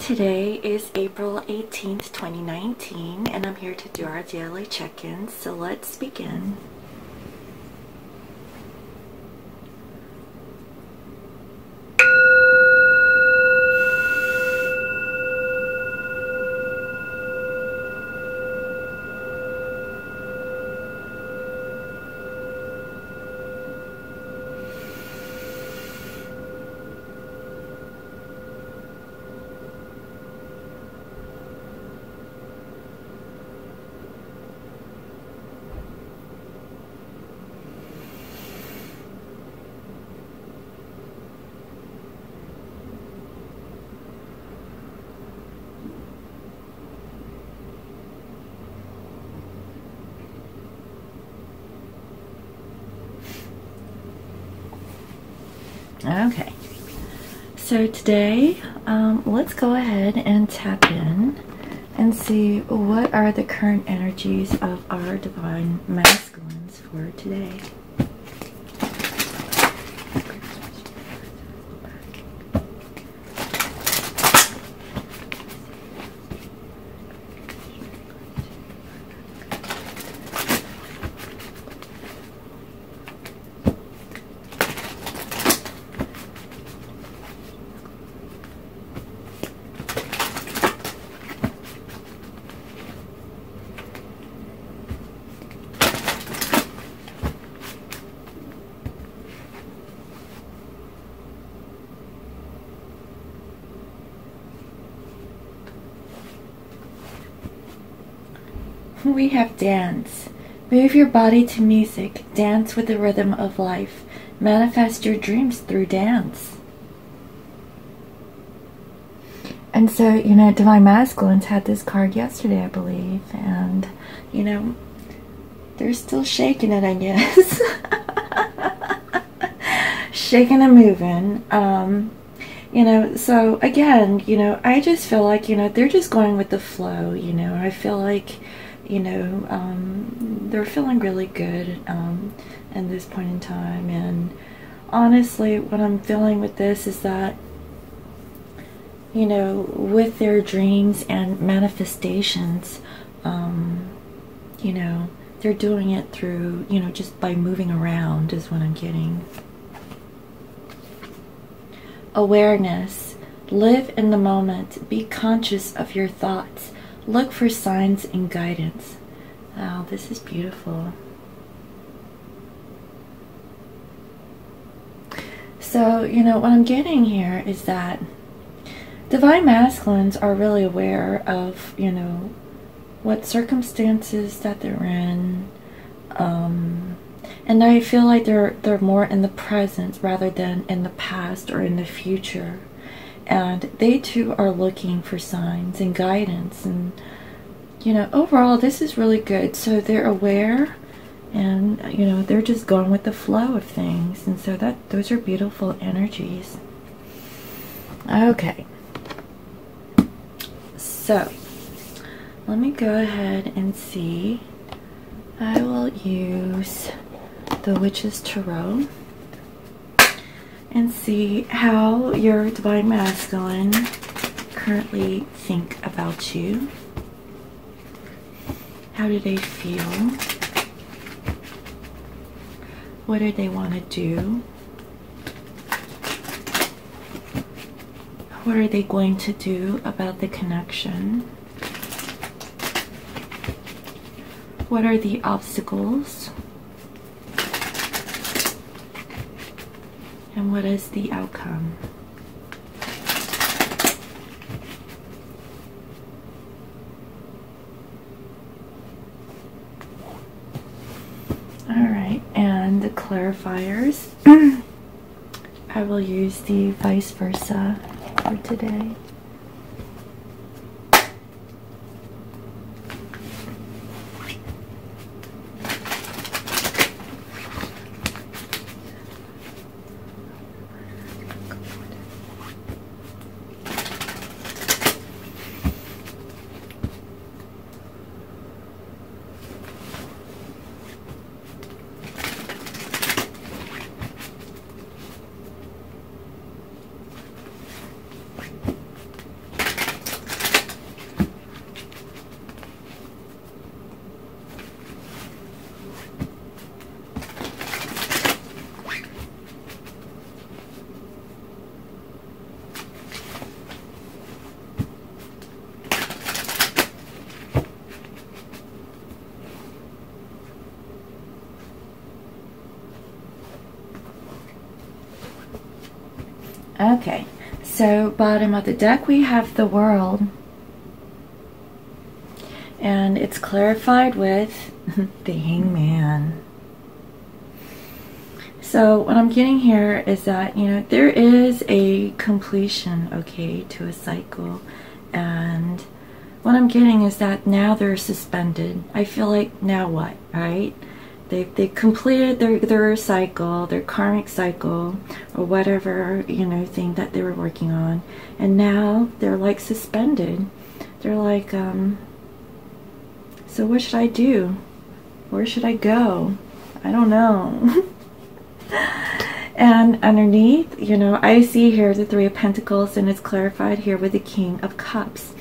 Today is April 18th, 2019, and I'm here to do our daily check-ins, so let's begin. Okay, so today let's go ahead and tap in and see what are the current energies of our divine masculines for today. We have dance. Move your body to music. Dance with the rhythm of life. Manifest your dreams through dance. And so, you know, Divine Masculines had this card yesterday, I believe. And, you know, they're still shaking it, I guess. Shaking and moving. You know, so again, you know, I just feel like, you know, they're just going with the flow, you know. I feel like, you know, they're feeling really good in this point in time. And honestly, what I'm feeling with this is that, you know, with their dreams and manifestations, you know, they're doing it through, you know, just by moving around is what I'm getting. Awareness. Live in the moment. Be conscious of your thoughts. Look for signs and guidance. Wow, this is beautiful. So, you know, what I'm getting here is that Divine Masculines are really aware of, you know, what circumstances that they're in. And I feel like they're more in the present rather than in the past or in the future. And they too are looking for signs and guidance. And, you know, overall this is really good. So they're aware and, you know, they're just going with the flow of things. And so those are beautiful energies. Okay. So let me go ahead and see. I will use the Witch's Tarot and see how your Divine Masculine currently think about you. How do they feel? What do they want to do? What are they going to do about the connection? What are the obstacles? And what is the outcome? Alright, and the clarifiers. I will use the vice versa for today. Okay, so bottom of the deck we have the World, and it's clarified with the Hangman. So what I'm getting here is that, you know, there is a completion, okay, to a cycle, and what I'm getting is that now they're suspended. I feel like now what, right? They completed their cycle, their karmic cycle, or whatever, you know, thing that they were working on, and now they're like suspended. They're like, so what should I do? Where should I go? I don't know. And underneath, you know, I see here the Three of Pentacles, and it's clarified here with the King of Cups.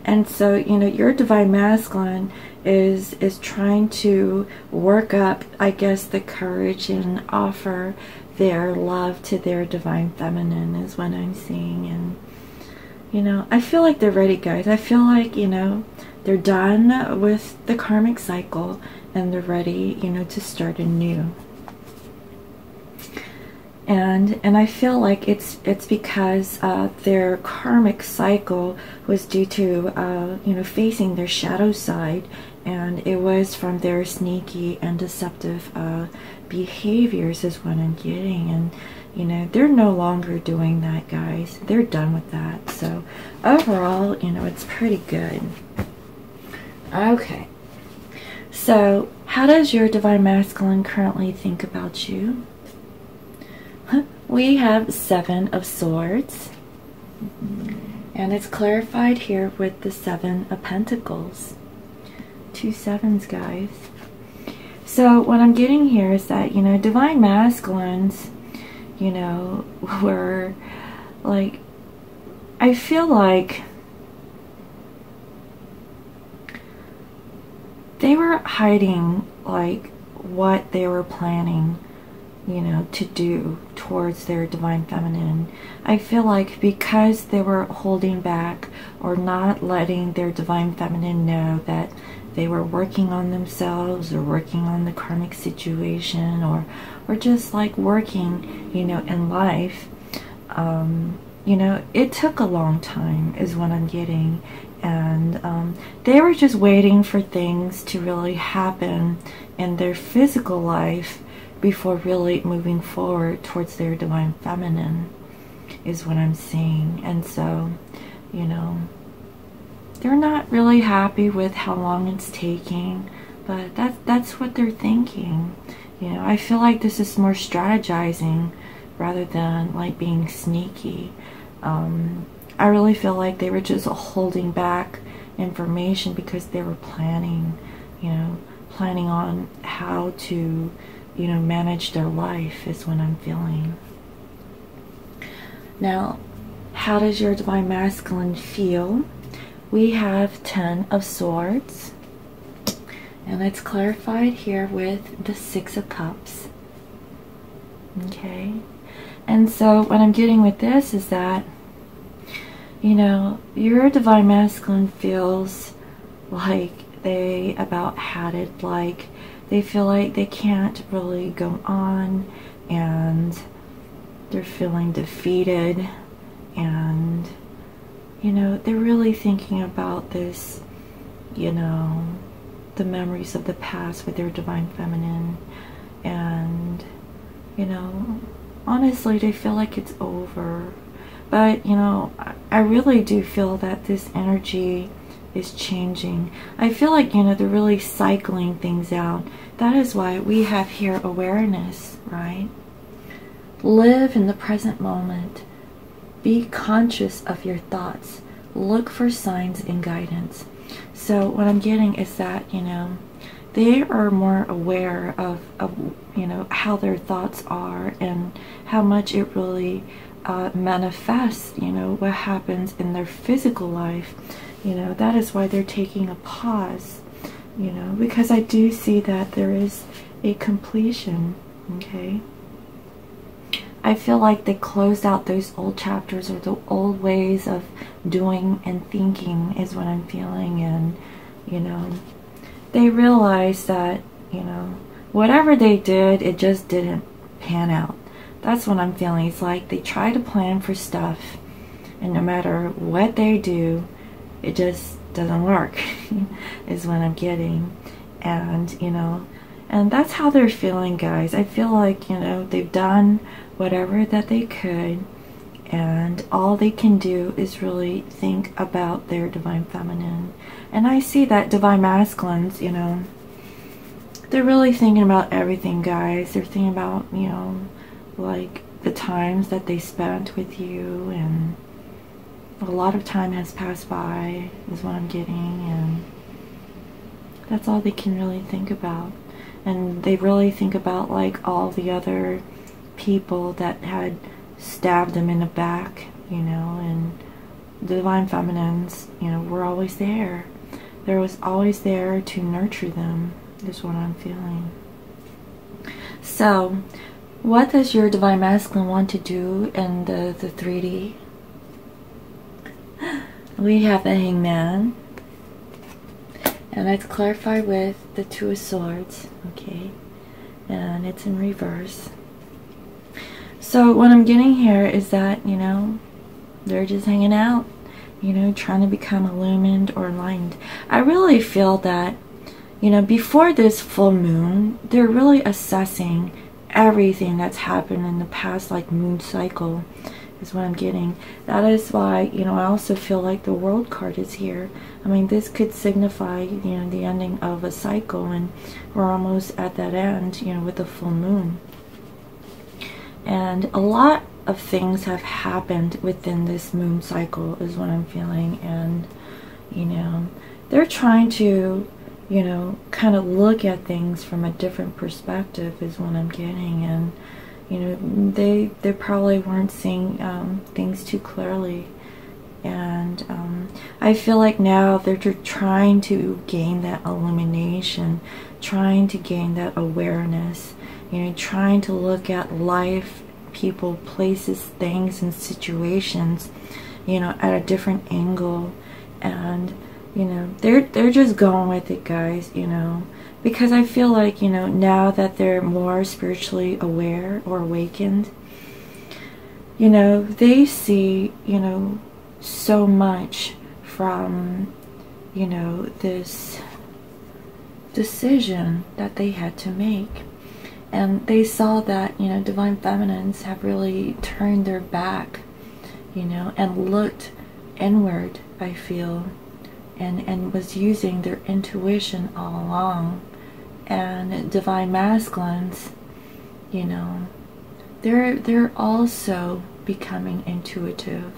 And so, you know, your divine masculine is trying to work up, I guess, the courage and offer their love to their divine feminine is what I'm seeing. And, you know, I feel like they're ready, guys. I feel like, you know, they're done with the karmic cycle and they're ready, you know, to start anew. And I feel like it's because their karmic cycle was due to you know, facing their shadow side, and it was from their sneaky and deceptive behaviors is what I'm getting. And you know, they're no longer doing that, guys. They're done with that. So overall, you know, it's pretty good. Okay, so how does your divine masculine currently think about you? We have Seven of Swords, and it's clarified here with the Seven of Pentacles. 2 sevens, guys. So what I'm getting here is that, you know, divine masculines, you know, were like, I feel like they were hiding like what they were planning, you know, to do towards their divine feminine. I feel like because they were holding back or not letting their divine feminine know that they were working on themselves or working on the karmic situation, or just like working, you know, in life, you know, it took a long time is what I'm getting. And they were just waiting for things to really happen in their physical life before really moving forward towards their divine feminine is what I'm seeing. And so, you know, they're not really happy with how long it's taking, but that's what they're thinking. You know, I feel like this is more strategizing rather than like being sneaky. I really feel like they were just holding back information because they were planning, you know, planning on how to, you know, manage their life is what I'm feeling. Now, how does your divine masculine feel? We have 10 of Swords, and it's clarified here with the 6 of Cups. Okay, and so what I'm getting with this is that, you know, your divine masculine feels like they about had it, like they feel like they can't really go on, and they're feeling defeated, and, you know, they're really thinking about this, you know, the memories of the past with their divine feminine, and, you know, honestly, they feel like it's over. But, you know, I really do feel that this energy is changing. I feel like, you know, they're really cycling things out. That is why we have here awareness, right? Live in the present moment. Be conscious of your thoughts. Look for signs and guidance. So what I'm getting is that, you know, they are more aware of you know, how their thoughts are and how much it really manifests, you know, what happens in their physical life. You know, that is why they're taking a pause, you know, because I do see that there is a completion, okay? I feel like they closed out those old chapters or the old ways of doing and thinking is what I'm feeling. And, you know, they realized that, you know, whatever they did, it just didn't pan out. That's what I'm feeling. It's like they try to plan for stuff, and no matter what they do, it just doesn't work, is what I'm getting. And, you know, and that's how they're feeling, guys. I feel like, you know, they've done whatever that they could, and all they can do is really think about their divine feminine. And I see that divine masculines, you know, they're really thinking about everything, guys. They're thinking about, you know, like the times that they spent with you, and a lot of time has passed by, is what I'm getting, and that's all they can really think about. And they really think about like all the other people that had stabbed them in the back, you know, and the divine feminines, you know, were always there. There was always there to nurture them, is what I'm feeling. So, what does your divine masculine want to do in the 3D? We have the Hangman, and it's clarified with the Two of Swords, okay, and it's in reverse. So what I'm getting here is that, you know, they're just hanging out, you know, trying to become illumined or enlightened. I really feel that, you know, before this full moon, they're really assessing everything that's happened in the past, like moon cycle, is what I'm getting. That is why, you know, I also feel like the World card is here. I mean, this could signify, you know, the ending of a cycle, and we're almost at that end, you know, with the full moon. And a lot of things have happened within this moon cycle, is what I'm feeling. And, you know, they're trying to, you know, kind of look at things from a different perspective, is what I'm getting. And, you know, they probably weren't seeing things too clearly. And I feel like now they're trying to gain that illumination, trying to gain that awareness, you know, trying to look at life, people, places, things, and situations, you know, at a different angle. And, you know, they're just going with it, guys, you know, because I feel like, you know, now that they're more spiritually aware or awakened, you know, they see, you know, so much from, you know, this decision that they had to make. And they saw that, you know, divine feminines have really turned their back, you know, and looked inward, I feel, and was using their intuition all along. And divine masculines, you know, they're also becoming intuitive,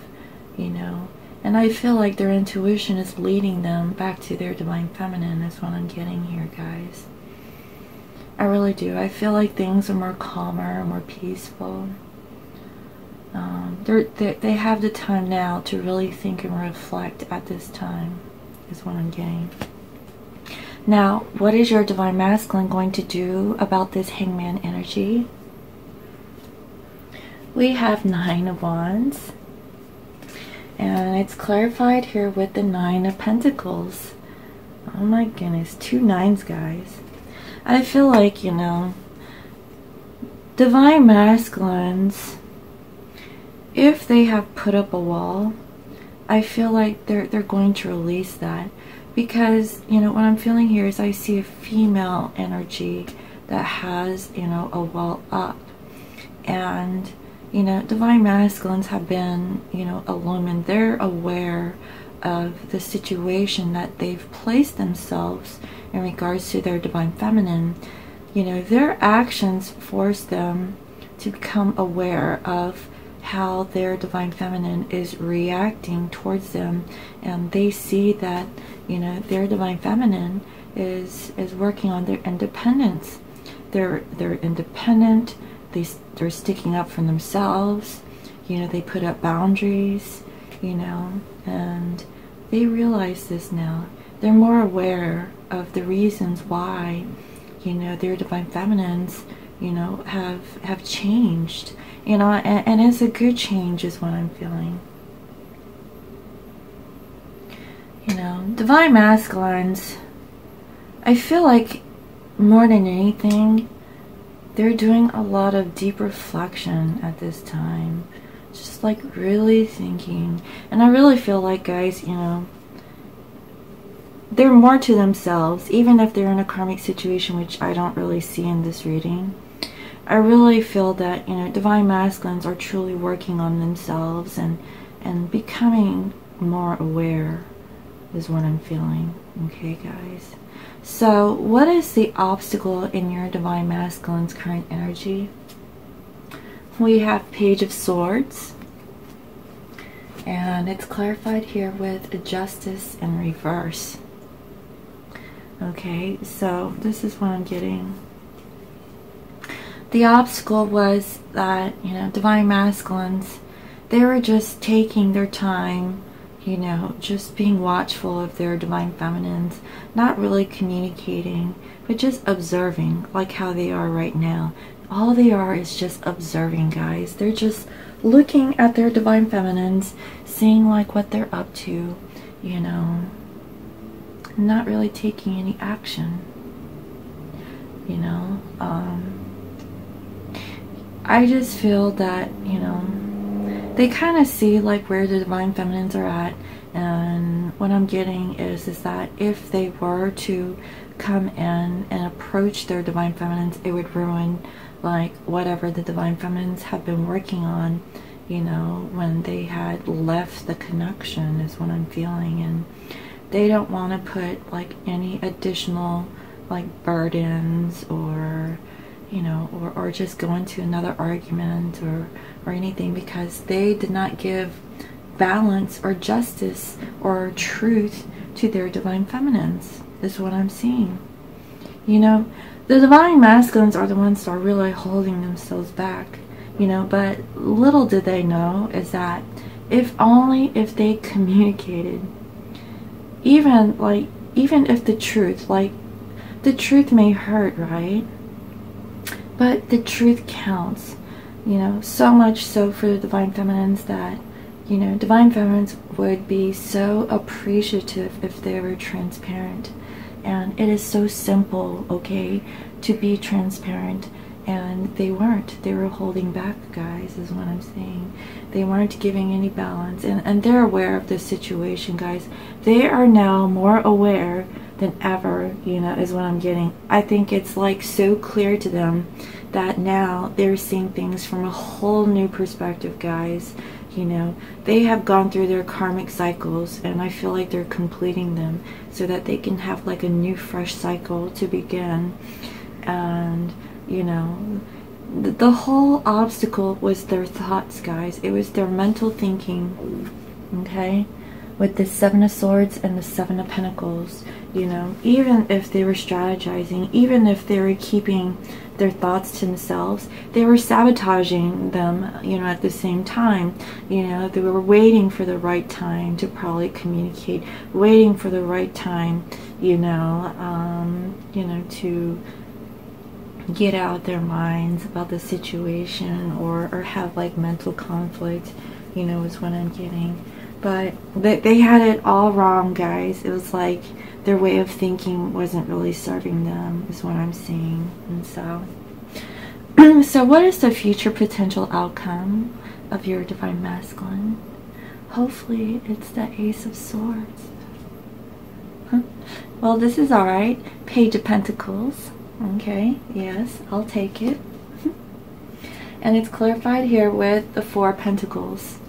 you know, and I feel like their intuition is leading them back to their divine feminine, is what I'm getting here, guys. I really do. I feel like things are more calmer, more peaceful. They have the time now to really think and reflect at this time, is what I'm getting. Now, what is your divine masculine going to do about this Hangman energy? We have 9 of Wands, and it's clarified here with the 9 of Pentacles. Oh my goodness, 2 9s, guys. I feel like, you know, divine masculines, if they have put up a wall, I feel like they're going to release that. Because, you know, what I'm feeling here is I see a female energy that has, you know, a wall up. And, you know, divine masculines have been, you know, illumined. They're aware of the situation that they've placed themselves in regards to their divine feminine. You know, their actions force them to become aware of how their divine feminine is reacting towards them, and they see that, you know, their divine feminine is working on their independence. They're independent. They're sticking up for themselves. You know, they put up boundaries, you know, and they realize this now. They're more aware of the reasons why, you know, their divine feminines, you know, have changed, you know, and it's a good change, is what I'm feeling. You know, divine masculines, I feel like more than anything, they're doing a lot of deep reflection at this time. Just like really thinking. And I really feel like, guys, you know, they're more to themselves, even if they're in a karmic situation, which I don't really see in this reading. I really feel that, you know, divine masculines are truly working on themselves and becoming more aware is what I'm feeling. Okay, guys. So what is the obstacle in your divine masculine's current energy? We have Page of Swords, and it's clarified here with Justice in reverse. Okay, so this is what I'm getting. The obstacle was that, you know, divine masculines, they were just taking their time, you know, just being watchful of their divine feminines, not really communicating, but just observing, like how they are right now. All they are is just observing, guys. They're just looking at their divine feminines, seeing like what they're up to, you know, not really taking any action, you know. I just feel that, you know, they kind of see like where the divine feminines are at, and what I'm getting is that if they were to come in and approach their divine feminines, it would ruin like whatever the divine feminines have been working on, you know, when they had left the connection is what I'm feeling. And they don't want to put like any additional like burdens or, you know, or just go into another argument or anything, because they did not give balance or justice or truth to their divine feminines is what I'm seeing. You know, the divine masculines are the ones that are really holding themselves back, you know, but little did they know is that if they communicated, even if the truth, like the truth may hurt, right? But the truth counts, you know, so much so for the divine feminines that, you know, divine feminines would be so appreciative if they were transparent. And it is so simple, okay, to be transparent. And they weren't. They were holding back, guys, is what I'm saying. They weren't giving any balance. And they're aware of this situation, guys. They are now more aware than ever, you know, is what I'm getting. I think it's like so clear to them that now they're seeing things from a whole new perspective, guys. You know, they have gone through their karmic cycles, and I feel like they're completing them so that they can have like a new fresh cycle to begin. And, you know, the whole obstacle was their thoughts, guys. It was their mental thinking, okay? With the Seven of Swords and the Seven of Pentacles, you know, even if they were strategizing, even if they were keeping their thoughts to themselves, they were sabotaging them, you know, at the same time. You know, they were waiting for the right time to probably communicate, waiting for the right time, you know, to get out their minds about the situation, or have like mental conflict, you know, is what I'm getting. But they had it all wrong, guys. It was like their way of thinking wasn't really serving them, is what I'm seeing. And so, so what is the future potential outcome of your divine masculine? Hopefully it's the Ace of Swords. Well, this is alright. Page of Pentacles. Okay, yes, I'll take it. And it's clarified here with the Four of Pentacles.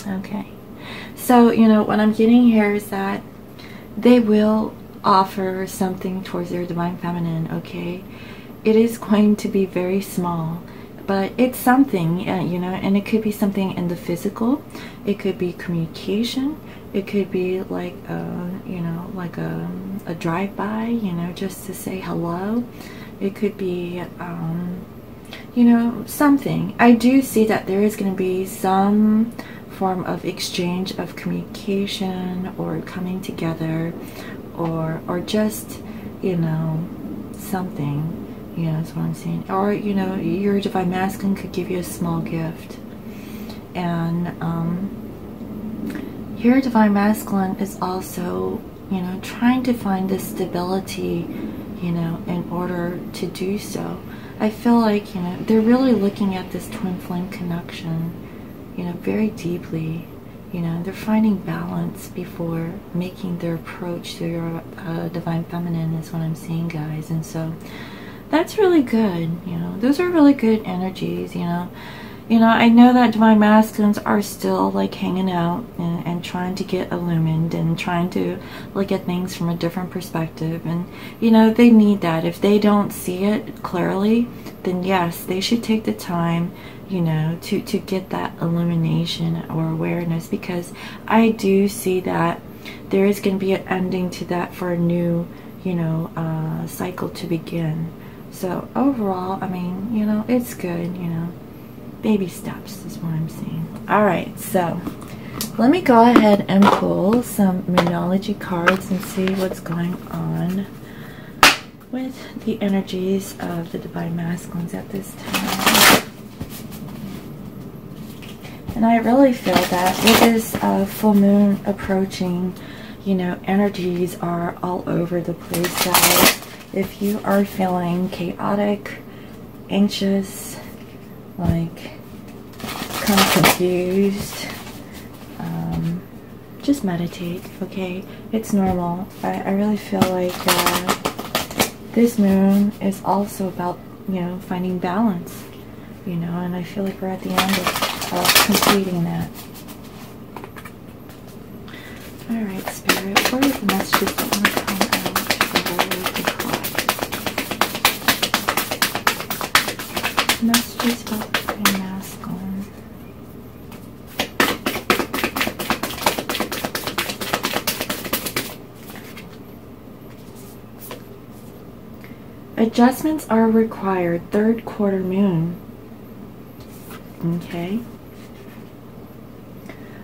Okay. So, you know, what I'm getting here is that they will offer something towards their divine feminine, okay? It is going to be very small, but it's something, you know, and it could be something in the physical. It could be communication. It could be like, you know, like a drive-by, you know, just to say hello. It could be, you know, something. I do see that there is going to be some form of exchange of communication, or coming together, or just, you know, something. You know, that's what I'm saying. Or, you know, your divine masculine could give you a small gift. And your divine masculine is also, you know, trying to find the stability, you know, in order to do so. I feel like, you know, they're really looking at this twin flame connection, you know, very deeply. You know, they're finding balance before making their approach to your divine feminine is what I'm seeing, guys. And so that's really good. You know, those are really good energies. You know, I know that divine masculines are still like hanging out and trying to get illumined and trying to look at things from a different perspective. And, you know, they need that. If they don't see it clearly, then yes, they should take the time, you know, to get that illumination or awareness, because I do see that there is going to be an ending to that for a new, you know, cycle to begin. So overall, I mean, you know, it's good, you know. Baby steps is what I'm seeing. Alright, so let me go ahead and pull some Moonology cards and see what's going on with the energies of the divine masculines at this time. And I really feel that with this full moon approaching, you know, energies are all over the place, guys. If you are feeling chaotic, anxious, like kind of confused, just meditate, okay? It's normal. I really feel like this moon is also about, you know, finding balance, you know, and I feel like we're at the end of completing that. Alright, Spirit, what are the messages that want to come out for the messages about the divine masculine? Adjustments are required. Third quarter moon. Okay.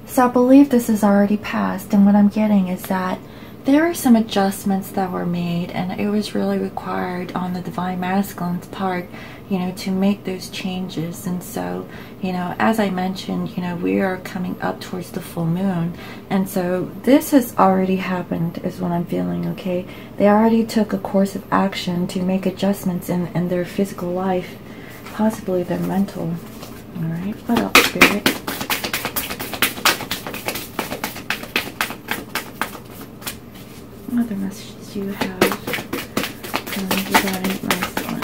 So I believe this is already passed, and what I'm getting is that there are some adjustments that were made, and it was really required on the divine masculine's part, you know, to make those changes. And so, you know, as I mentioned, you know, we are coming up towards the full moon, and so this has already happened is what I'm feeling, okay? They already took a course of action to make adjustments in their physical life, possibly their mental. Alright, what else, Spirit? What other messages do you have from the divine masculine?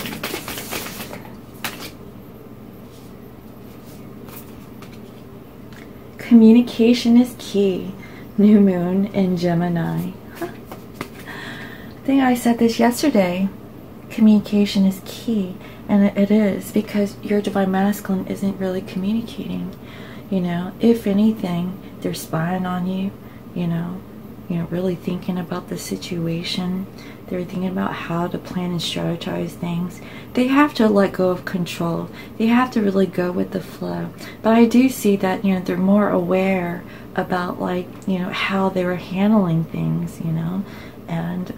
Communication is key. New moon in Gemini. I think I said this yesterday. Communication is key. And it is, because your divine masculine isn't really communicating. You know, if anything, they're spying on you, you know, really thinking about the situation. They're thinking about how to plan and strategize things. They have to let go of control. They have to really go with the flow. But I do see that, you know, they're more aware about, like, you know, how they were handling things, you know. And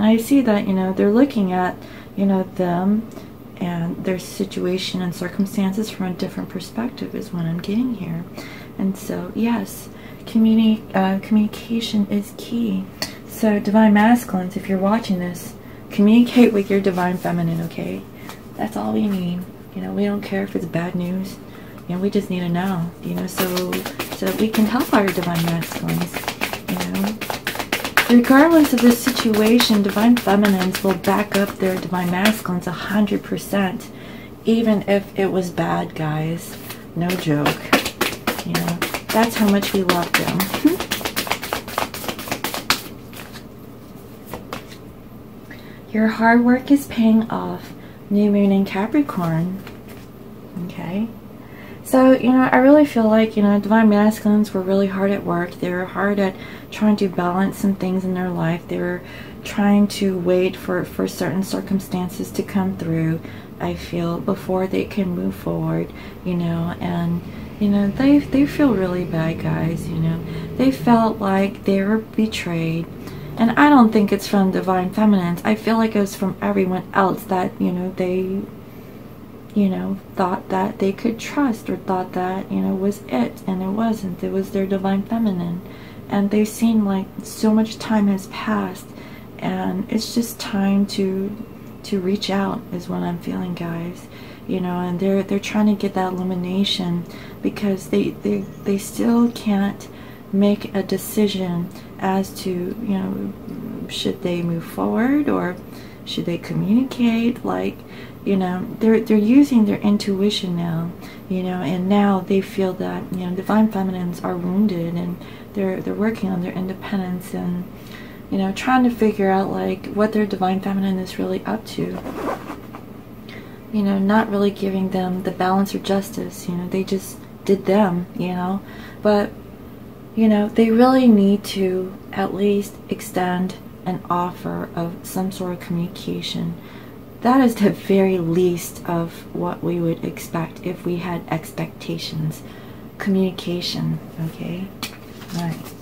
I see that, you know, they're looking at, you know, them and their situation and circumstances from a different perspective is what I'm getting here. And so, yes, communication is key. So, divine masculines, if you're watching this, communicate with your divine feminine, okay? That's all we need. You know, we don't care if it's bad news. You know, we just need to know, you know, so that we can help our divine masculines, you know. Regardless of the situation, divine feminines will back up their divine masculines 100%, even if it was bad, guys. No joke. You know, that's how much we love them. Your hard work is paying off. New moon in Capricorn. Okay. So, you know, I really feel like, you know, divine masculines were really hard at work. They were hard at trying to balance some things in their life. They were trying to wait for certain circumstances to come through, I feel, before they can move forward, you know. And, you know, they feel really bad, guys, you know. They felt like they were betrayed. And I don't think it's from divine feminines. I feel like it was from everyone else that, you know, they, you know, thought that they could trust, or thought that, you know, was it, and it wasn't. It was their divine feminine. And they've seen like so much time has passed, and it's just time to to reach out is what I'm feeling, guys. You know, and they're trying to get that illumination because they still can't make a decision as to, you know, should they move forward or should they communicate. Like, you know, they're using their intuition now, you know, and now they feel that, you know, divine feminines are wounded, and they're working on their independence and, you know, trying to figure out like what their divine feminine is really up to. You know, not really giving them the balance or justice. You know, they just did them, you know. But, you know, they really need to at least extend an offer of some sort of communication. That is the very least of what we would expect if we had expectations. Communication, okay? Alright.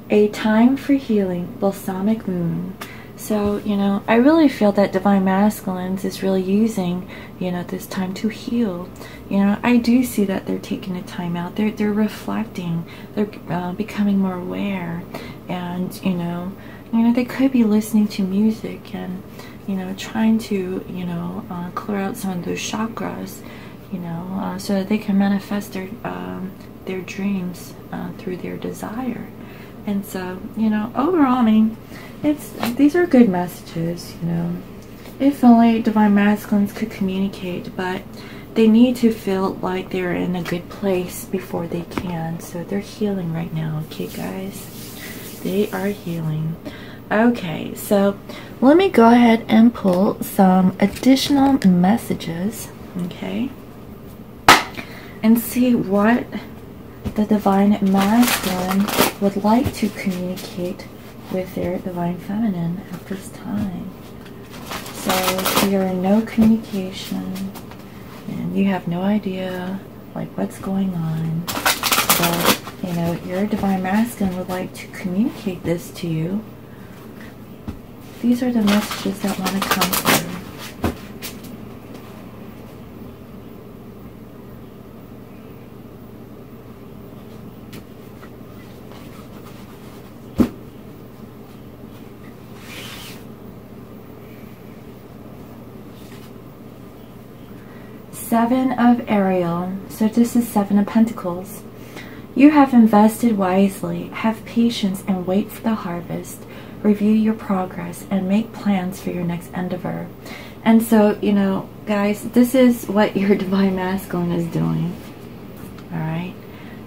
A time for healing, balsamic moon. So, you know, I really feel that divine masculines is really using, you know, this time to heal. You know, I do see that they're taking a time out. They're reflecting. They're becoming more aware. And, you know, they could be listening to music and, you know, trying to, you know, clear out some of those chakras, you know, so that they can manifest their dreams through their desire. And so, you know, overall, I mean, these are good messages, you know. If only divine masculines could communicate, but they need to feel like they're in a good place before they can. So they're healing right now, okay, guys? They are healing. Okay, so let me go ahead and pull some additional messages, okay, and see what the divine masculine would like to communicate with their divine feminine at this time. So you're in no communication and you have no idea like what's going on, but you know your divine masculine would like to communicate this to you. These are the messages that want to come through. Seven of Ariel. So this is Seven of Pentacles. You have invested wisely. Have patience and wait for the harvest. Review your progress and make plans for your next endeavor. And so, you know, guys, this is what your divine masculine is doing. Alright?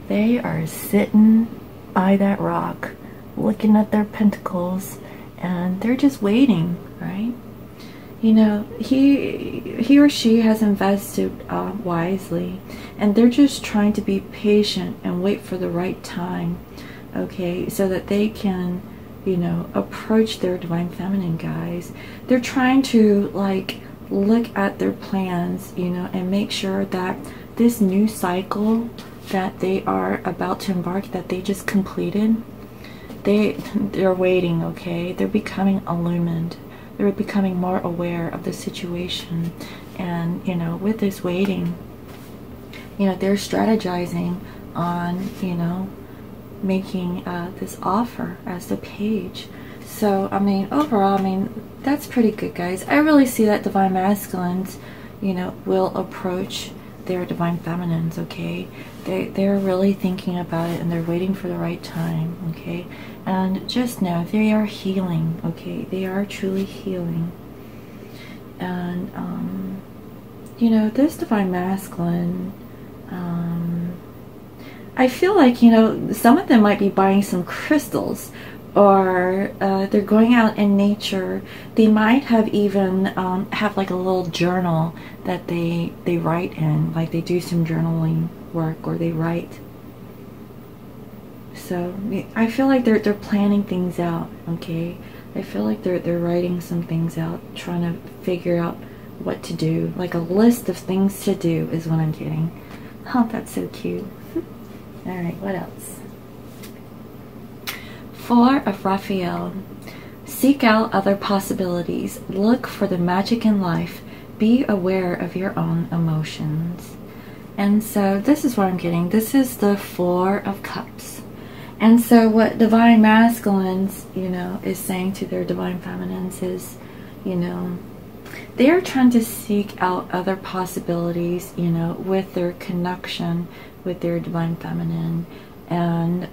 They are sitting by that rock, looking at their pentacles, and they're just waiting, right? You know, he or she has invested wisely, and they're just trying to be patient and wait for the right time, okay, so that they can, you know, approach their divine feminine, guys. They're trying to, like, look at their plans, you know, and make sure that this new cycle that they are about to embark, that they just completed, they're waiting, okay? They're becoming illumined. They're becoming more aware of the situation. And, you know, with this waiting, you know, they're strategizing on, you know, making this offer as the page. So, I mean, overall, I mean, that's pretty good, guys. I really see that divine masculines, you know, will approach their divine feminines, okay? They're really thinking about it, and they're waiting for the right time, okay? And just know they are healing, okay? They are truly healing. And you know, this divine masculine, I feel like, you know, some of them might be buying some crystals, or they're going out in nature. They might have even have like a little journal that they write in, like they do some journaling work, or they write. So I feel like they're planning things out, okay? I feel like they're writing some things out, trying to figure out what to do, like a list of things to do is what I'm getting. Oh, that's so cute. All right, what else? Four of Raphael. Seek out other possibilities. Look for the magic in life. Be aware of your own emotions. And so this is what I'm getting. This is the Four of Cups. And so what divine masculines, you know, is saying to their divine feminines is, you know, they're trying to seek out other possibilities, you know, with their connection with their divine feminine. And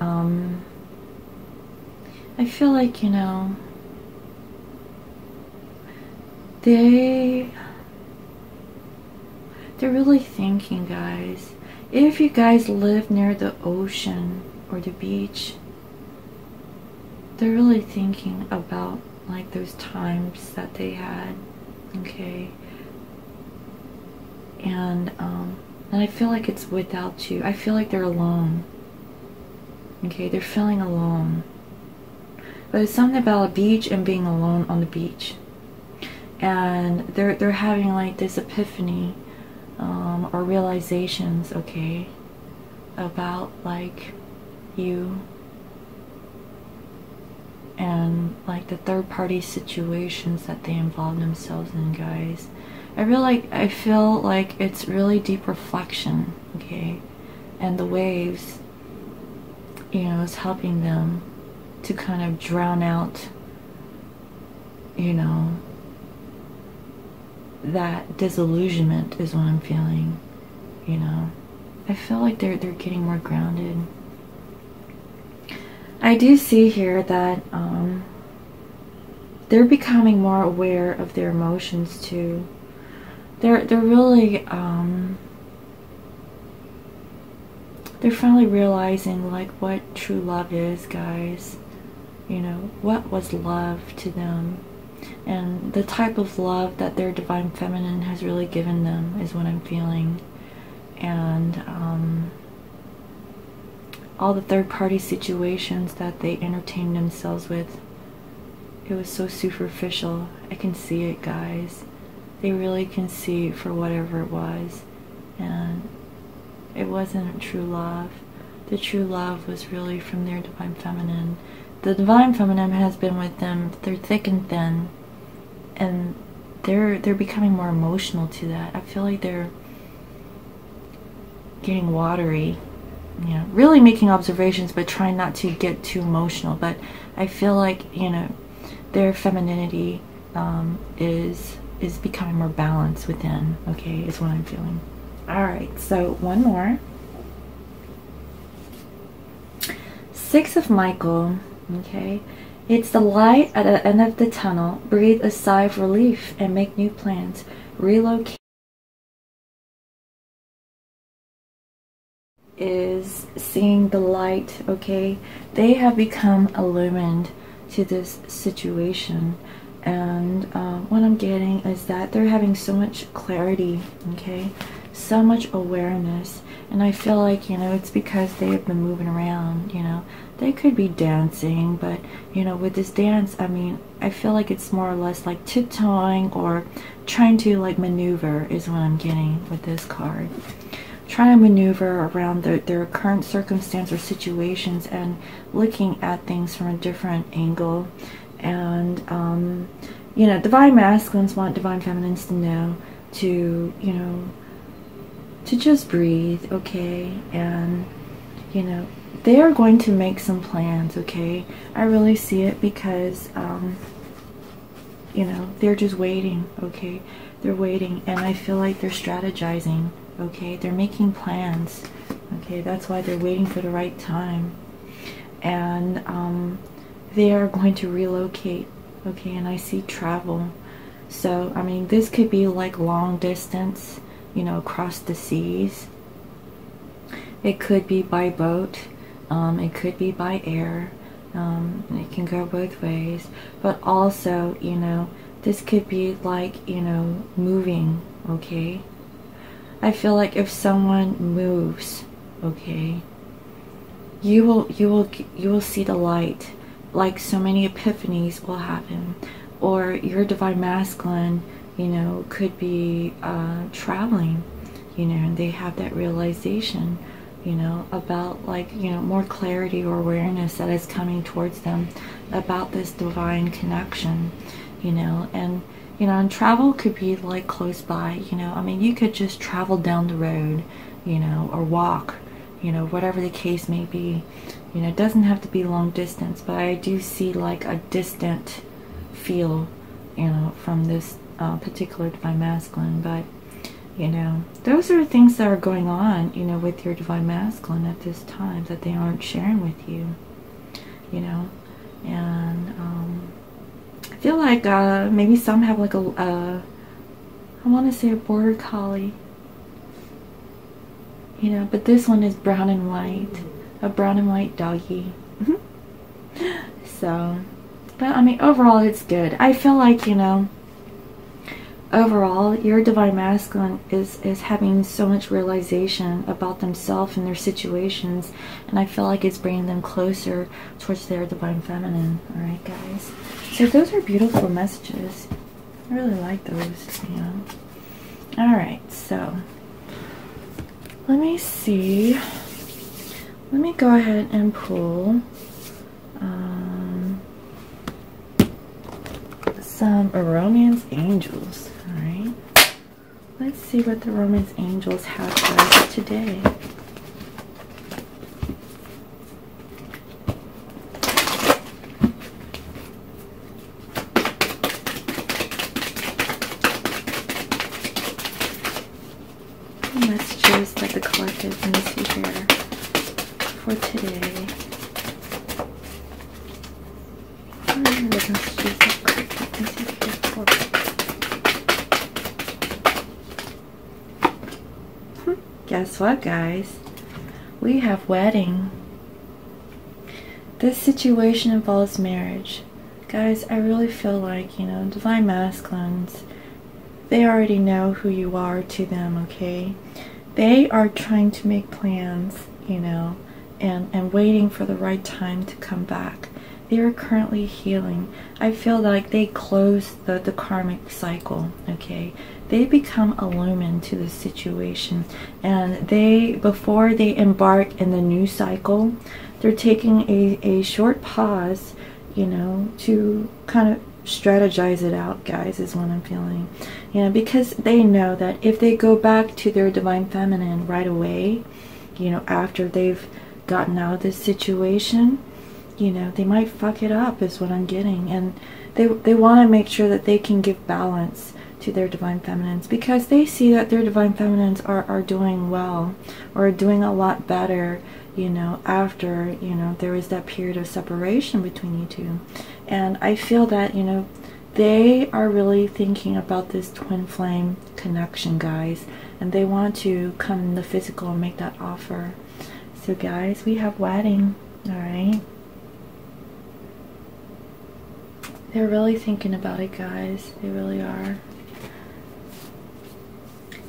I feel like, you know, they're really thinking, guys, if you guys live near the ocean or the beach, they're really thinking about like those times that they had, okay? And I feel like it's without you. I feel like they're alone, okay? They're feeling alone. But it's something about a beach and being alone on the beach. And they're having like this epiphany or realizations, okay, about like you and like the third party situations that they involve themselves in, guys. I feel like it's really deep reflection, okay, and the waves, you know, is helping them to kind of drown out, you know, that disillusionment is what I'm feeling, you know. I feel like they're getting more grounded. I do see here that they're becoming more aware of their emotions too. They're really they're finally realizing like what true love is, guys. You know, what was love to them, and the type of love that their divine feminine has really given them is what I'm feeling. And all the third-party situations that they entertained themselves with, it was so superficial. I can see it, guys. They really can see for whatever it was, and it wasn't true love. The true love was really from their divine feminine. The divine feminine has been with them through thick and thin, and they're becoming more emotional to that. I feel like they're getting watery, you know, really making observations but trying not to get too emotional. But I feel like, you know, their femininity is becoming more balanced within, okay, is what I'm feeling. Alright, so one more. Six of Michael, okay. It's the light at the end of the tunnel. Breathe a sigh of relief and make new plans. Relocate is seeing the light, okay. They have become illumined to this situation, and what I'm getting is that they're having so much clarity, okay, so much awareness. And I feel like, you know, it's because they have been moving around, you know. They could be dancing, but, you know, with this dance, I mean, I feel like it's more or less like tiptoeing or trying to, like, maneuver is what I'm getting with this card. Trying to maneuver around their current circumstance or situations and looking at things from a different angle. And, you know, divine masculines want divine feminines to know to, you know, to just breathe, okay. And, you know, they are going to make some plans, okay. I really see it because you know, they're just waiting, okay. They're waiting, and I feel like they're strategizing, okay. They're making plans, okay. That's why they're waiting for the right time. And they are going to relocate, okay. And I see travel. So I mean, this could be like long distance, you know, across the seas. It could be by boat, it could be by air, it can go both ways. But also, you know, this could be like, you know, moving, okay. I feel like if someone moves, okay, you will see the light. Like, so many epiphanies will happen. Or your divine masculine, you know, could be traveling, you know, and they have that realization, you know, about, like, you know, more clarity or awareness that is coming towards them about this divine connection, you know. And, you know, and travel could be like close by, you know. I mean, you could just travel down the road, you know, or walk, you know, whatever the case may be. You know, it doesn't have to be long distance, but I do see like a distant feel you know, from this particular divine masculine, but you know, those are things that are going on, you know, with your divine masculine at this time that they aren't sharing with you, you know. And I feel like maybe some have like I want to say a border collie, you know, but this one is brown and white, a brown and white doggy. So, but I mean, overall it's good. I feel like, you know, overall your divine masculine is having so much realization about themselves and their situations, and I feel like it's bringing them closer towards their divine feminine. All right, guys, so those are beautiful messages. I really like those, you know. All right, so let me see, let me go ahead and pull some romance angels. All right, let's see what the romance angels have for us today. The messages that the collective needs to hear for today. The messages that the collective needs to hear for Guess what, guys? We have wedding. This situation involves marriage. Guys, I really feel like, you know, divine masculines, they already know who you are to them, okay? They are trying to make plans, you know, and waiting for the right time to come back. They are currently healing. I feel like they close the karmic cycle, okay? They become a lumen to the situation, and they, before they embark in the new cycle, they're taking a short pause, you know, to kind of strategize it out, guys, is what I'm feeling. You know, because they know that if they go back to their divine feminine right away, you know, after they've gotten out of this situation, you know, they might fuck it up, is what I'm getting. And they want to make sure that they can give balance to their divine feminines, because they see that their divine feminines are doing well, or doing a lot better, you know, after, you know, there was that period of separation between you two. And I feel that, you know, they are really thinking about this twin flame connection, guys, and they want to come in the physical and make that offer. So guys, we have wedding. All right, they're really thinking about it, guys. They really are.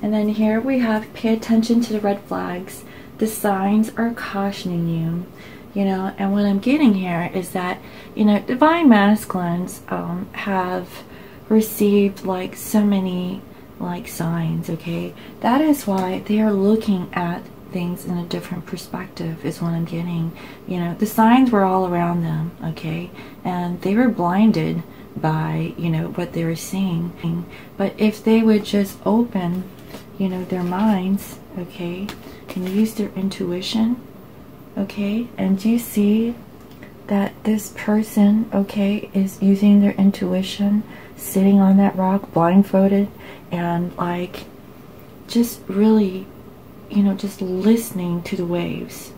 And then here we have, pay attention to the red flags. The signs are cautioning you, you know. And what I'm getting here is that, you know, divine masculines have received like so many like signs, okay? That is why they are looking at things in a different perspective, is what I'm getting. You know, the signs were all around them, okay? And they were blinded by, you know, what they were seeing. But if they would just open, you know, their minds, okay, and use their intuition, okay, and do you see that this person, okay, is using their intuition, sitting on that rock blindfolded, and like just really, you know, just listening to the waves,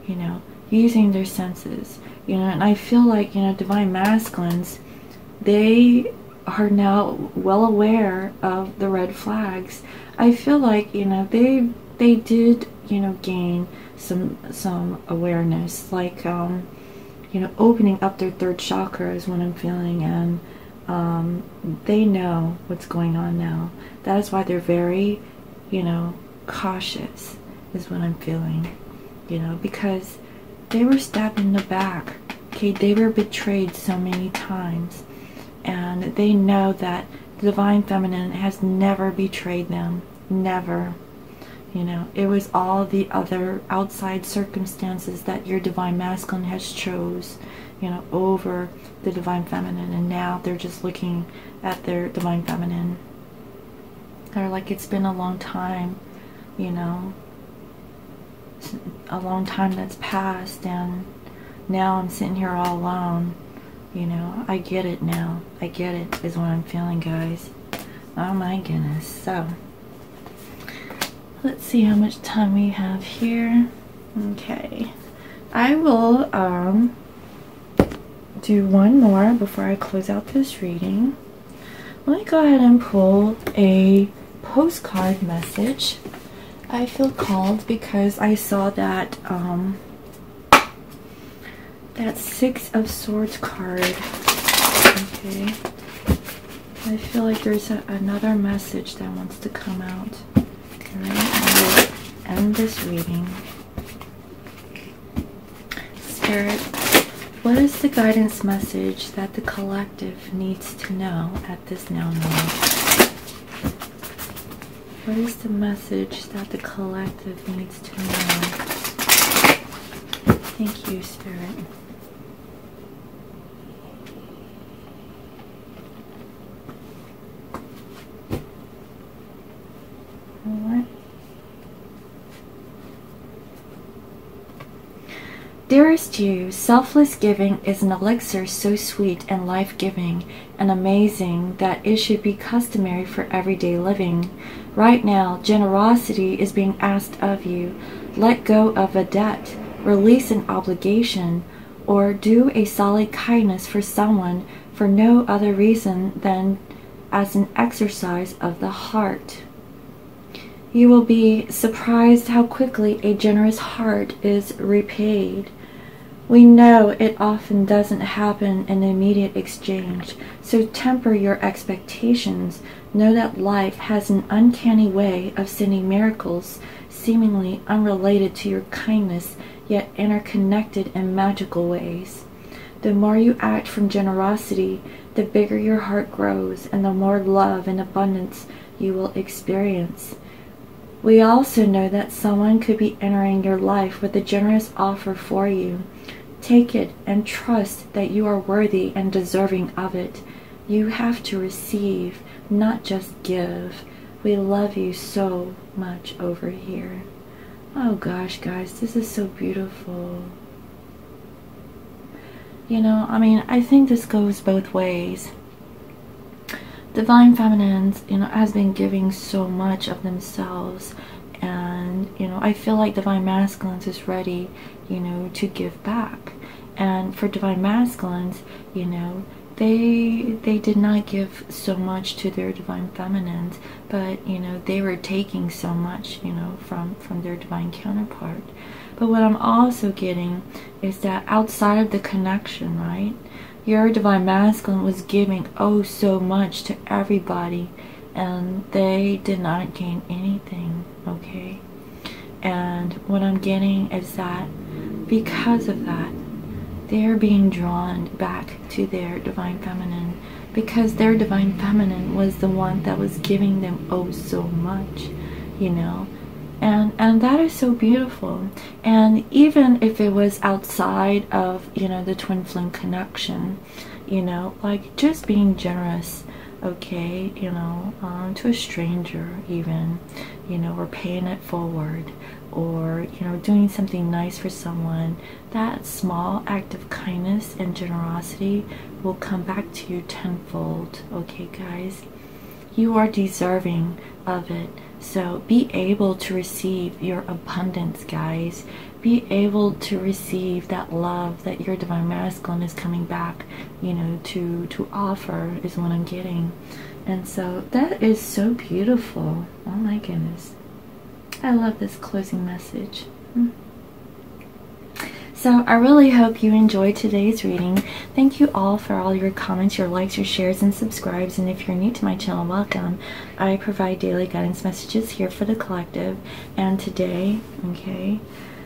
you know, using their senses, you know. And I feel like, you know, divine masculines, they are now well aware of the red flags. I feel like, you know, they did, you know, gain some awareness, like you know, opening up their third chakra is what I'm feeling, and they know what's going on now. That is why they're very, you know, cautious, is what I'm feeling, you know, because they were stabbed in the back, okay? They were betrayed so many times, and they know that the divine feminine has never betrayed them, never. You know, it was all the other outside circumstances that your divine masculine has chose, you know, over the divine feminine, and now they're just looking at their divine feminine. They're like, it's been a long time, you know, a long time that's passed, and now I'm sitting here all alone, You know, I get it now. I get it is what I'm feeling, guys. Oh my goodness. So, let's see how much time we have here. Okay. I will do one more before I close out this reading. Let me go ahead and pull a postcard message. I feel called because I saw that that Six of Swords card. Okay. I feel like there's another message that wants to come out. Alright, I will end this reading. Spirit, what is the guidance message that the collective needs to know at this now moment? What is the message that the collective needs to know? Thank you, Spirit. Alright. Dearest you, selfless giving is an elixir so sweet and life-giving and amazing that it should be customary for everyday living. Right now, generosity is being asked of you. Let go of a debt, release an obligation, or do a solid kindness for someone for no other reason than as an exercise of the heart. You will be surprised how quickly a generous heart is repaid. We know it often doesn't happen in immediate exchange, so temper your expectations. Know that life has an uncanny way of sending miracles seemingly unrelated to your kindness, yet interconnected in magical ways. The more you act from generosity, the bigger your heart grows, and the more love and abundance you will experience. We also know that someone could be entering your life with a generous offer for you. Take it and trust that you are worthy and deserving of it. You have to receive, not just give. We love you so much over here. Oh gosh, guys, this is so beautiful. You know, I mean, I think this goes both ways. Divine Feminines, you know, has been giving so much of themselves, and, you know, I feel like Divine Masculines is ready, you know, to give back. And for Divine Masculines, you know, they did not give so much to their Divine Feminines, but, you know, they were taking so much, you know, from their Divine counterpart. But what I'm also getting is that outside of the connection, right, your Divine Masculine was giving oh so much to everybody, and they did not gain anything, okay? And what I'm getting is that because of that, they're being drawn back to their Divine Feminine, because their Divine Feminine was the one that was giving them oh so much, you know? And that is so beautiful. And even if it was outside of, you know, the twin flame connection, you know, like just being generous, okay, you know, to a stranger even, you know, or paying it forward, or, you know, doing something nice for someone, that small act of kindness and generosity will come back to you tenfold, okay, guys? You are deserving of it. So be able to receive your abundance, guys. Be able to receive that love that your Divine Masculine is coming back, you know, to offer is what I'm getting. And so that is so beautiful. Oh my goodness. I love this closing message. So I really hope you enjoyed today's reading. Thank you all for all your comments, your likes, your shares, and subscribes. And if you're new to my channel, welcome. I provide daily guidance messages here for the collective. And today, okay,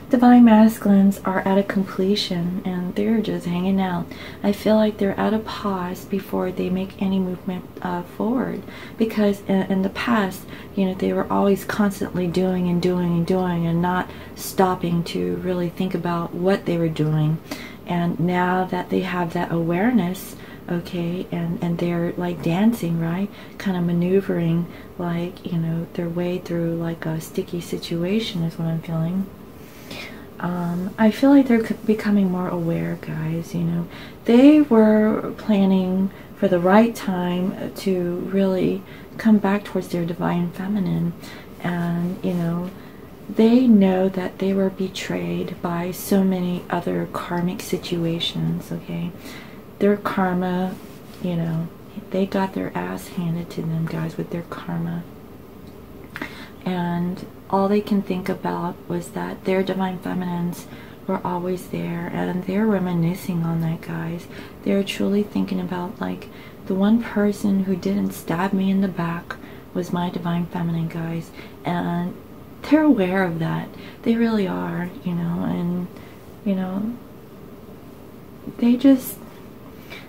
Divine Masculines are at a completion, and they're just hanging out. I feel like they're at a pause before they make any movement forward, because in the past, you know, they were always constantly doing and doing and doing and not stopping to really think about what they were doing. And now that they have that awareness, okay, and they're like dancing, right, kind of maneuvering, like, you know, their way through like a sticky situation is what I'm feeling. I feel like they're becoming more aware, guys. You know, they were planning for the right time to really come back towards their divine feminine, and you know, they know that they were betrayed by so many other karmic situations. Okay, their karma, you know, they got their ass handed to them, guys, with their karma. And all they can think about was that their divine feminines were always there, and they're reminiscing on that, guys. They're truly thinking about, like, the one person who didn't stab me in the back was my divine feminine, guys. And they're aware of that. They really are, you know. And you know, they just,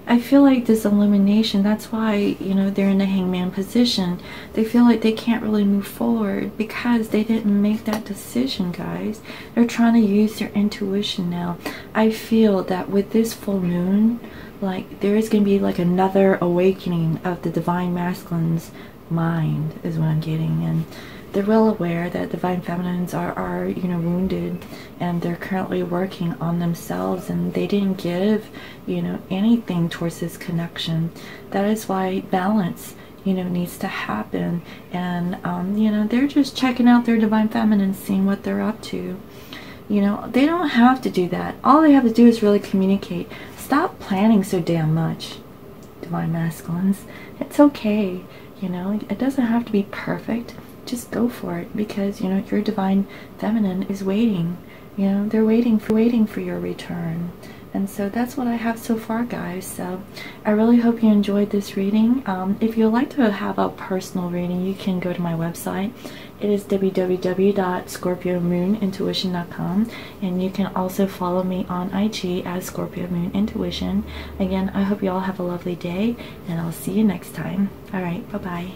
I feel like this illumination, that's why, you know, they're in the hangman position. They feel like they can't really move forward because they didn't make that decision, guys. They're trying to use their intuition now. I feel that with this full moon, like, there is going to be like another awakening of the divine masculine's mind, is what I'm getting. And they're well aware that divine feminines are you know, wounded, and they're currently working on themselves, and they didn't give, you know, anything towards this connection. That is why balance, you know, needs to happen. And you know, they're just checking out their divine feminines, seeing what they're up to. You know, they don't have to do that. All they have to do is really communicate. Stop planning so damn much, divine masculines. It's okay, you know, it doesn't have to be perfect. Just go for it, because you know, your divine feminine is waiting. You know, they're waiting for your return. And so that's what I have so far, guys. So I really hope you enjoyed this reading. If you'd like to have a personal reading, you can go to my website. It is www.scorpiomoonintuition.com, and you can also follow me on IG as Scorpio Moon Intuition. Again, I hope you all have a lovely day, and I'll see you next time. All right, bye-bye.